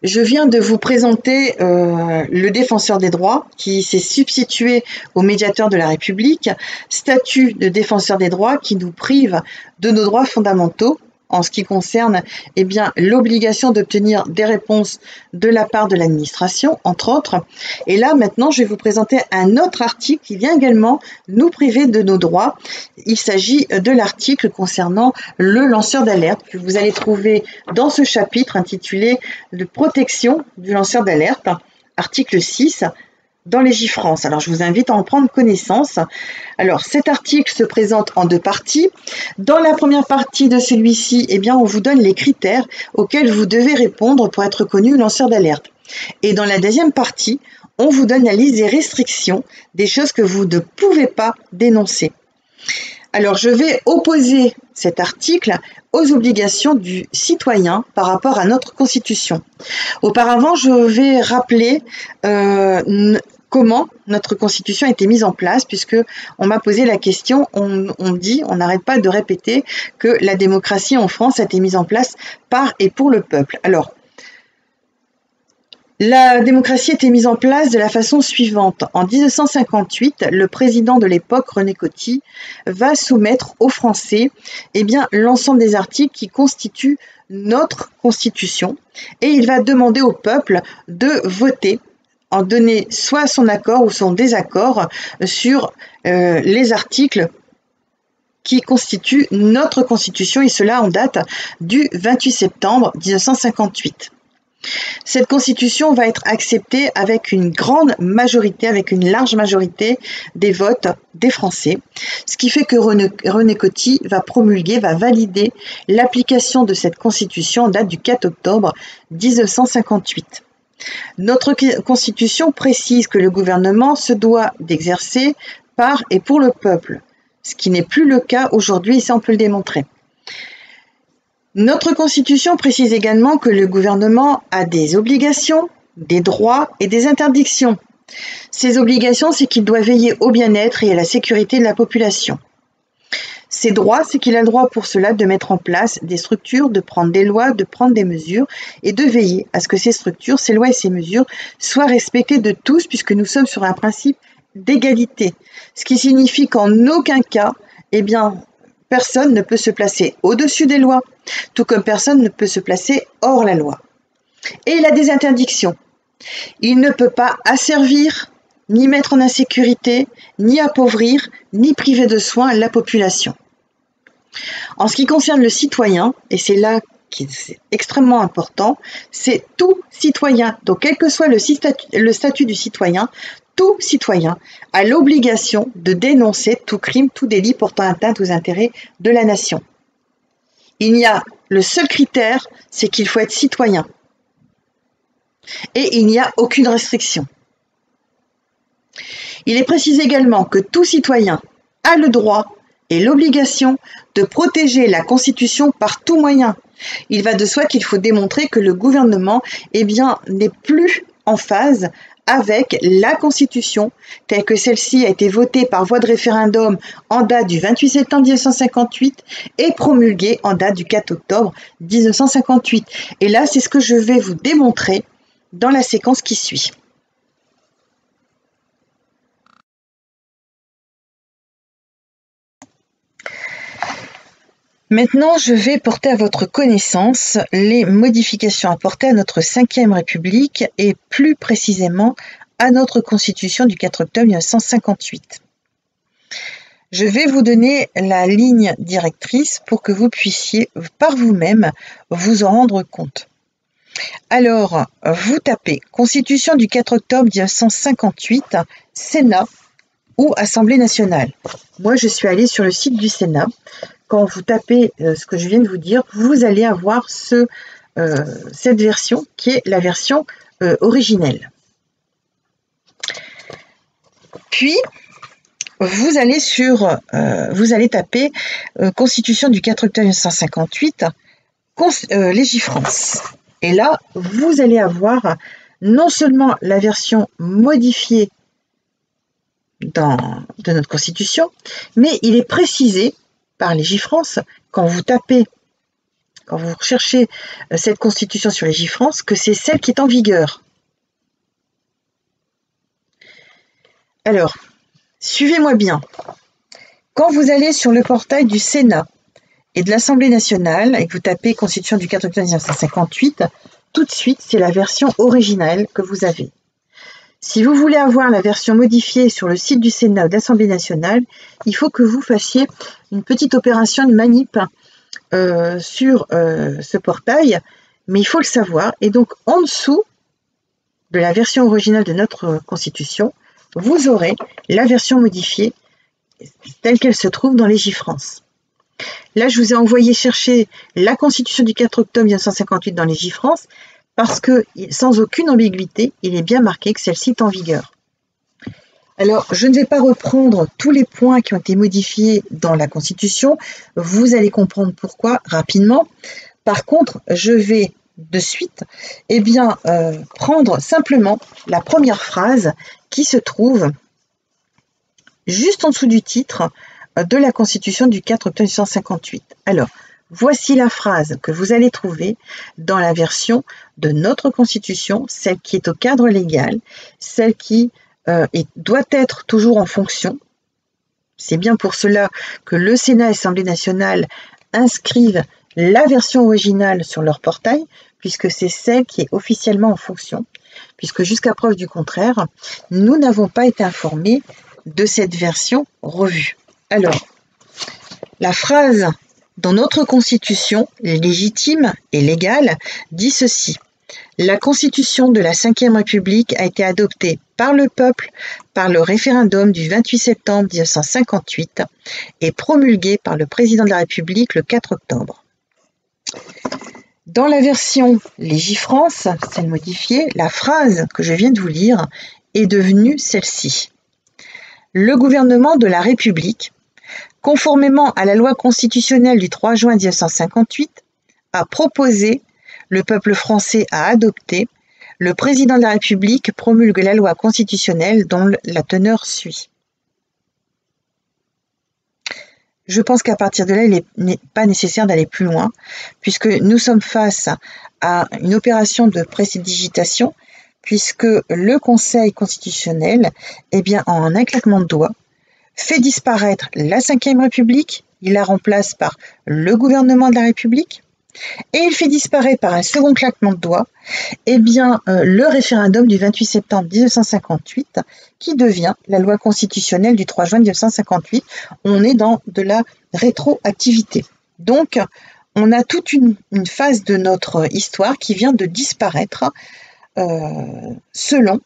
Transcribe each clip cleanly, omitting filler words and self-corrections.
Je viens de vous présenter le défenseur des droits qui s'est substitué au médiateur de la République, statut de défenseur des droits qui nous prive de nos droits fondamentaux en ce qui concerne l'obligation d'obtenir des réponses de la part de l'administration, entre autres. Et là, maintenant, je vais vous présenter un autre article qui vient également nous priver de nos droits. Il s'agit de l'article concernant le lanceur d'alerte que vous allez trouver dans ce chapitre intitulé « De protection du lanceur d'alerte », article 6, dans Légifrance. Alors, je vous invite à en prendre connaissance. Alors, cet article se présente en deux parties. Dans la première partie de celui-ci, on vous donne les critères auxquels vous devez répondre pour être reconnu lanceur d'alerte. Et dans la deuxième partie, on vous donne la liste des restrictions, des choses que vous ne pouvez pas dénoncer. Alors, je vais opposer cet article aux obligations du citoyen par rapport à notre Constitution. Auparavant, je vais rappeler comment notre Constitution a été mise en place, puisque on m'a posé la question, on n'arrête pas de répéter que la démocratie en France a été mise en place par et pour le peuple. Alors, la démocratie a été mise en place de la façon suivante. En 1958, le président de l'époque, René Coty, va soumettre aux Français l'ensemble des articles qui constituent notre Constitution et il va demander au peuple de voter, en donner soit son accord ou son désaccord sur les articles qui constituent notre Constitution, et cela en date du 28 septembre 1958. Cette Constitution va être acceptée avec une grande majorité, avec une large majorité des votes des Français, ce qui fait que René Coty va promulguer, va valider l'application de cette Constitution en date du 4 octobre 1958. Notre Constitution précise que le gouvernement se doit d'exercer par et pour le peuple, ce qui n'est plus le cas aujourd'hui, et ça on peut le démontrer. Notre Constitution précise également que le gouvernement a des obligations, des droits et des interdictions. Ces obligations, c'est qu'il doit veiller au bien-être et à la sécurité de la population. Ses droits, c'est qu'il a le droit pour cela de mettre en place des structures, de prendre des lois, de prendre des mesures et de veiller à ce que ces structures, ces lois et ces mesures soient respectées de tous, puisque nous sommes sur un principe d'égalité. Ce qui signifie qu'en aucun cas, personne ne peut se placer au-dessus des lois, tout comme personne ne peut se placer hors la loi. Et il a des interdictions. Il ne peut pas asservir, ni mettre en insécurité, ni appauvrir, ni priver de soins la population. En ce qui concerne le citoyen, et c'est là qui est extrêmement important, c'est tout citoyen. Donc, quel que soit le statut du citoyen, tout citoyen a l'obligation de dénoncer tout crime, tout délit portant atteinte aux intérêts de la nation. Le seul critère, c'est qu'il faut être citoyen. Et il n'y a aucune restriction. Il est précisé également que tout citoyen a le droit et l'obligation de protéger la Constitution par tout moyen. Il va de soi qu'il faut démontrer que le gouvernement n'est plus en phase avec la Constitution telle que celle-ci a été votée par voie de référendum en date du 28 septembre 1958 et promulguée en date du 4 octobre 1958. Et là, c'est ce que je vais vous démontrer dans la séquence qui suit. Maintenant, je vais porter à votre connaissance les modifications apportées à notre 5e République et plus précisément à notre Constitution du 4 octobre 1958. Je vais vous donner la ligne directrice pour que vous puissiez par vous-même vous en rendre compte. Alors, vous tapez Constitution du 4 octobre 1958, Sénat ou Assemblée nationale. Moi, je suis allée sur le site du Sénat. Quand vous tapez ce que je viens de vous dire, vous allez avoir cette version qui est la version originelle. Puis, vous allez taper Constitution du 4 octobre 1958, Légifrance. Et là, vous allez avoir non seulement la version modifiée de notre Constitution, mais il est précisé par Légifrance, quand vous tapez quand vous recherchez cette constitution sur Légifrance, que c'est celle qui est en vigueur. Alors, suivez-moi bien. Quand vous allez sur le portail du Sénat et de l'Assemblée nationale et que vous tapez Constitution du 4 octobre 1958, tout de suite, c'est la version originale que vous avez. Si vous voulez avoir la version modifiée sur le site du Sénat ou de l'Assemblée nationale, il faut que vous fassiez une petite opération de manip sur ce portail, mais il faut le savoir. Et donc, en dessous de la version originale de notre Constitution, vous aurez la version modifiée telle qu'elle se trouve dans Légifrance. Là, je vous ai envoyé chercher la Constitution du 4 octobre 1958 dans Légifrance parce que, sans aucune ambiguïté, il est bien marqué que celle-ci est en vigueur. Alors, je ne vais pas reprendre tous les points qui ont été modifiés dans la Constitution. Vous allez comprendre pourquoi rapidement. Par contre, je vais de suite prendre simplement la première phrase qui se trouve juste en dessous du titre de la Constitution du 4 octobre 1958. Alors, voici la phrase que vous allez trouver dans la version de notre Constitution, celle qui est au cadre légal, celle qui doit être toujours en fonction. C'est bien pour cela que le Sénat et l'Assemblée nationale inscrivent la version originale sur leur portail, puisque c'est celle qui est officiellement en fonction, puisque jusqu'à preuve du contraire, nous n'avons pas été informés de cette version revue. Alors, la phrase dans notre Constitution, légitime et légale, dit ceci. La Constitution de la Ve République a été adoptée par le peuple par le référendum du 28 septembre 1958 et promulguée par le président de la République le 4 octobre. Dans la version Légifrance, celle modifiée, la phrase que je viens de vous lire est devenue celle-ci. Le gouvernement de la République, conformément à la loi constitutionnelle du 3 juin 1958, a proposé, le peuple français a adopté, le président de la République promulgue la loi constitutionnelle dont la teneur suit. Je pense qu'à partir de là, il n'est pas nécessaire d'aller plus loin, puisque nous sommes face à une opération de prédigitation, puisque le Conseil constitutionnel, en un claquement de doigts, fait disparaître la Ve République, il la remplace par le gouvernement de la République, et il fait disparaître par un second claquement de doigts le référendum du 28 septembre 1958 qui devient la loi constitutionnelle du 3 juin 1958. On est dans de la rétroactivité. Donc, on a toute une phase de notre histoire qui vient de disparaître selon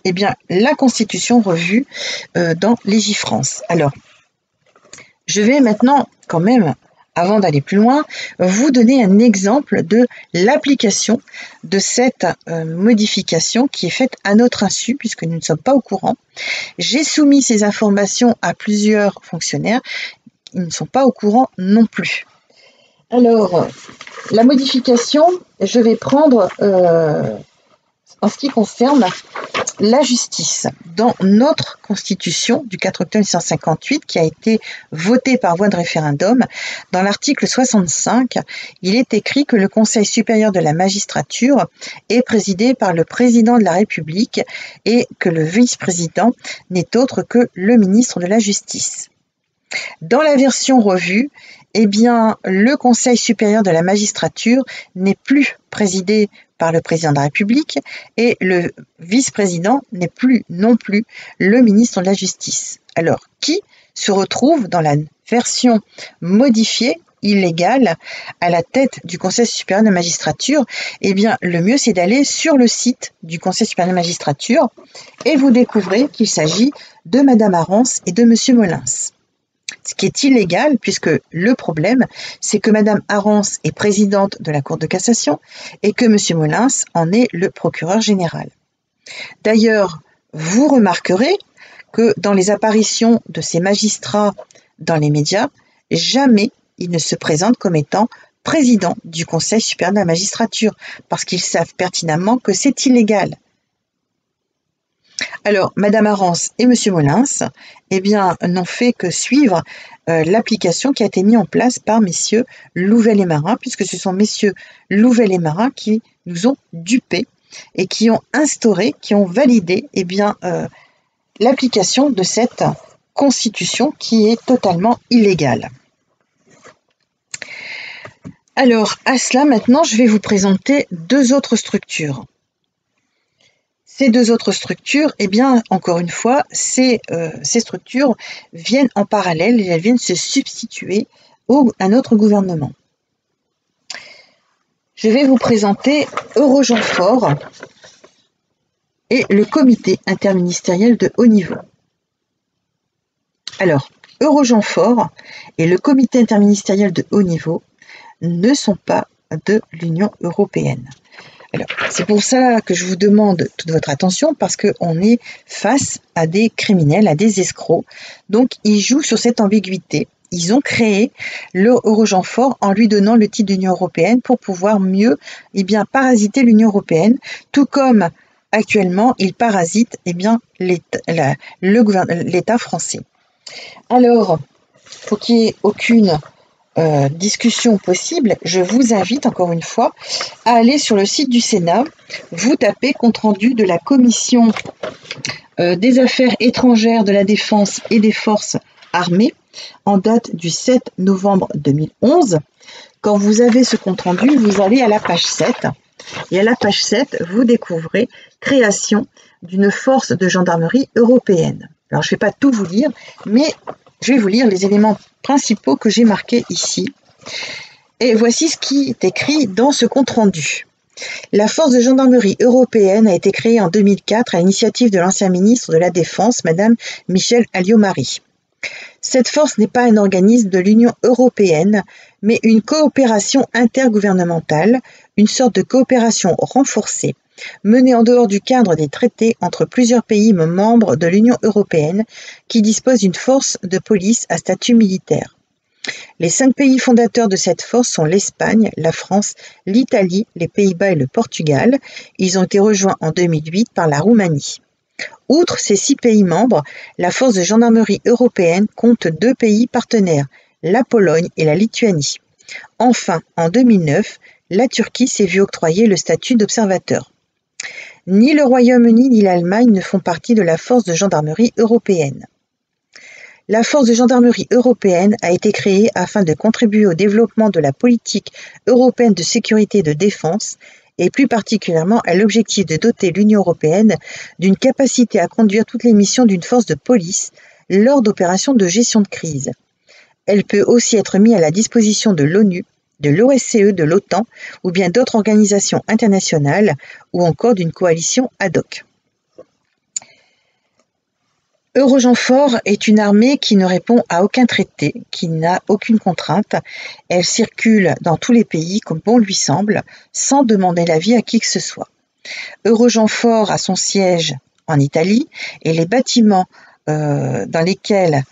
la Constitution revue dans Légifrance. Alors, je vais maintenant quand même, avant d'aller plus loin, vous donner un exemple de l'application de cette modification qui est faite à notre insu, puisque nous ne sommes pas au courant. J'ai soumis ces informations à plusieurs fonctionnaires, ils ne sont pas au courant non plus. Alors, la modification, je vais prendre en ce qui concerne la justice. Dans notre Constitution du 4 octobre 1958, qui a été votée par voie de référendum, dans l'article 65, il est écrit que le Conseil supérieur de la magistrature est présidé par le président de la République et que le vice-président n'est autre que le ministre de la Justice. Dans la version revue, le Conseil supérieur de la magistrature n'est plus présidé par le président de la République et le vice-président n'est plus non plus le ministre de la Justice. Alors, qui se retrouve dans la version modifiée, illégale, à la tête du Conseil supérieur de la magistrature? Le mieux, c'est d'aller sur le site du Conseil supérieur de la magistrature et vous découvrez qu'il s'agit de Madame Arens et de Monsieur Molins. Ce qui est illégal, puisque le problème, c'est que Madame Arens est présidente de la Cour de cassation et que Monsieur Molins en est le procureur général. D'ailleurs, vous remarquerez que dans les apparitions de ces magistrats dans les médias, jamais ils ne se présentent comme étant président du Conseil supérieur de la magistrature, parce qu'ils savent pertinemment que c'est illégal. Alors, Madame Arance et Monsieur Molins, eh bien, n'ont fait que suivre l'application qui a été mise en place par messieurs Louvel et Marin, puisque ce sont messieurs Louvel et Marin qui nous ont dupés et qui ont instauré, qui ont validé eh bien, l'application de cette constitution qui est totalement illégale. Alors, à cela, maintenant, je vais vous présenter deux autres structures. Ces deux autres structures, eh bien, encore une fois, ces structures viennent en parallèle et elles viennent se substituer à notre gouvernement. Je vais vous présenter Eurogenfort et le comité interministériel de haut niveau. Alors, Eurogenfort et le comité interministériel de haut niveau ne sont pas de l'Union européenne. Alors, c'est pour ça que je vous demande toute votre attention, parce qu'on est face à des criminels, à des escrocs. Donc, ils jouent sur cette ambiguïté. Ils ont créé le Eurogenfort en lui donnant le titre d'Union européenne pour pouvoir mieux parasiter l'Union européenne, tout comme actuellement, ils parasitent l'État français. Alors, pour qu'il n'y ait aucune discussion possible, je vous invite encore une fois à aller sur le site du Sénat, vous tapez compte rendu de la commission des affaires étrangères, de la défense et des forces armées en date du 7 novembre 2011. Quand vous avez ce compte rendu, vous allez à la page 7 et à la page 7, vous découvrez création d'une force de gendarmerie européenne. Alors, je ne vais pas tout vous lire, mais je vais vous lire les éléments principaux que j'ai marqués ici. Et voici ce qui est écrit dans ce compte-rendu. La force de gendarmerie européenne a été créée en 2004 à l'initiative de l'ancien ministre de la Défense, Madame Michèle Alliot-Marie. Cette force n'est pas un organisme de l'Union européenne, mais une coopération intergouvernementale, une sorte de coopération renforcée, menée en dehors du cadre des traités entre plusieurs pays membres de l'Union européenne qui disposent d'une force de police à statut militaire. Les 5 pays fondateurs de cette force sont l'Espagne, la France, l'Italie, les Pays-Bas et le Portugal. Ils ont été rejoints en 2008 par la Roumanie. Outre ces 6 pays membres, la force de gendarmerie européenne compte 2 pays partenaires, la Pologne et la Lituanie. Enfin, en 2009, la Turquie s'est vue octroyer le statut d'observateur. Ni le Royaume-Uni ni l'Allemagne ne font partie de la force de gendarmerie européenne. La force de gendarmerie européenne a été créée afin de contribuer au développement de la politique européenne de sécurité et de défense, et plus particulièrement à l'objectif de doter l'Union européenne d'une capacité à conduire toutes les missions d'une force de police lors d'opérations de gestion de crise. Elle peut aussi être mise à la disposition de l'ONU, de l'OSCE, de l'OTAN ou bien d'autres organisations internationales ou encore d'une coalition ad hoc. Eurogenfort est une armée qui ne répond à aucun traité, qui n'a aucune contrainte. Elle circule dans tous les pays comme bon lui semble, sans demander l'avis à qui que ce soit. Eurogenfort a son siège en Italie et les bâtiments dans lesquels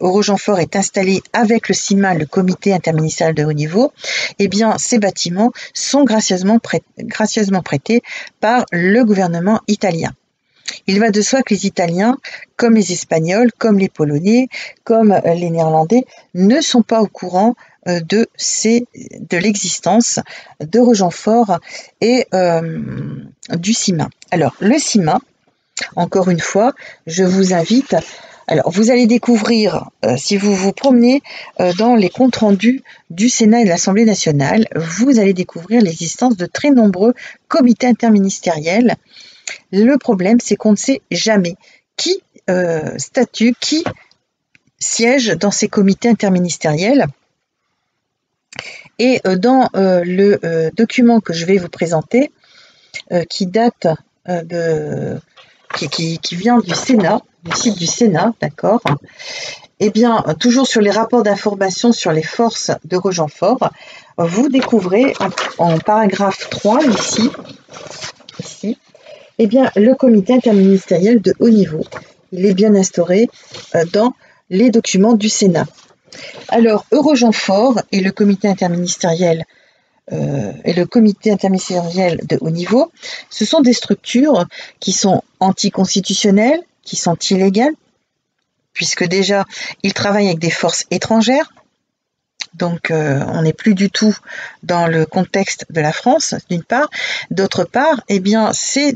Eurogenfort est installé avec le CIMA, le comité interministériel de haut niveau, eh bien, ces bâtiments sont gracieusement prêtés par le gouvernement italien. Il va de soi que les Italiens, comme les Espagnols, comme les Polonais, comme les Néerlandais, ne sont pas au courant de l'existence d'Eurogenfort et du CIMA. Alors, le CIMA, encore une fois, je vous invite. Alors, vous allez découvrir, si vous vous promenez dans les comptes rendus du Sénat et de l'Assemblée nationale, vous allez découvrir l'existence de très nombreux comités interministériels. Le problème, c'est qu'on ne sait jamais qui statue, qui siège dans ces comités interministériels. Et dans le document que je vais vous présenter, qui date qui vient du Sénat, du site du Sénat, d'accord. Eh bien, toujours sur les rapports d'information sur les forces d'Eurogenfort, vous découvrez en paragraphe 3, ici, eh bien, le comité interministériel de haut niveau. Il est bien instauré dans les documents du Sénat. Alors, Eurogenfort et le comité interministériel et le comité interministériel de haut niveau, ce sont des structures qui sont anticonstitutionnelles, qui sont illégales, puisque déjà, ils travaillent avec des forces étrangères. Donc, on n'est plus du tout dans le contexte de la France, d'une part. D'autre part, eh bien, ces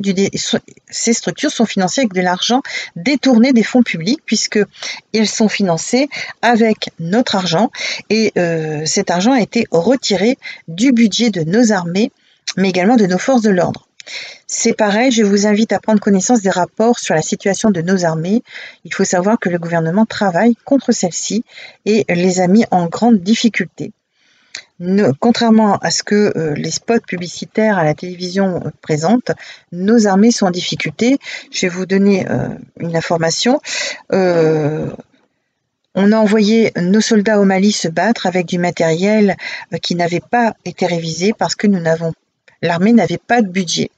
structures sont financées avec de l'argent détourné des fonds publics, puisqu'elles sont financées avec notre argent. Et cet argent a été retiré du budget de nos armées, mais également de nos forces de l'ordre. C'est pareil, je vous invite à prendre connaissance des rapports sur la situation de nos armées. Il faut savoir que le gouvernement travaille contre celle-ci et les a mis en grande difficulté. Contrairement à ce que les spots publicitaires à la télévision présentent, nos armées sont en difficulté. Je vais vous donner une information. On a envoyé nos soldats au Mali se battre avec du matériel qui n'avait pas été révisé parce que l'armée n'avait pas de budget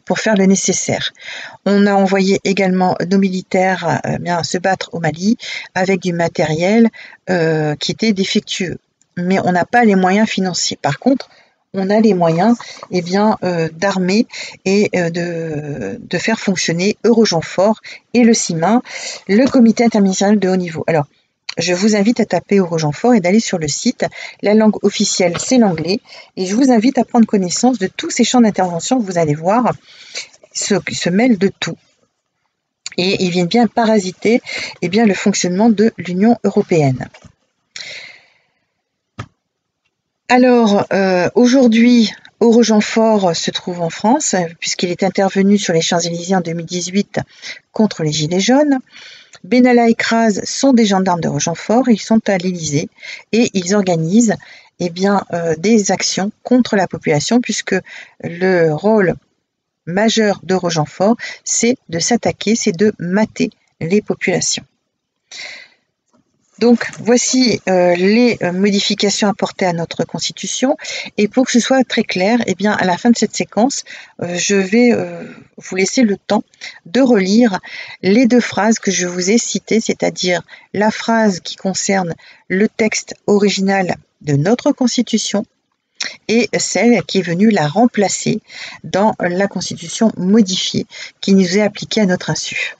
pour faire le nécessaire. On a envoyé également nos militaires se battre au Mali avec du matériel qui était défectueux. Mais on n'a pas les moyens financiers. Par contre, on a les moyens d'armer et de faire fonctionner Eurogenfort et le CIMA, le comité interministériel de haut niveau. Alors, je vous invite à taper Eurogenfort et d'aller sur le site. La langue officielle, c'est l'anglais. Et je vous invite à prendre connaissance de tous ces champs d'intervention que vous allez voir se mêlent de tout. Et ils viennent bien parasiter le fonctionnement de l'Union européenne. Alors, aujourd'hui, Eurogenfort se trouve en France, puisqu'il est intervenu sur les Champs-Élysées en 2018 contre les Gilets jaunes. Benalla et Kras sont des gendarmes d'Eurogenfort, ils sont à l'Élysée et ils organisent des actions contre la population, puisque le rôle majeur d'Eurogenfort, c'est de s'attaquer, c'est de mater les populations. Donc, voici les modifications apportées à notre Constitution. Et pour que ce soit très clair, à la fin de cette séquence, je vais vous laisser le temps de relire les deux phrases que je vous ai citées, c'est-à-dire la phrase qui concerne le texte original de notre Constitution et celle qui est venue la remplacer dans la Constitution modifiée qui nous est appliquée à notre insu.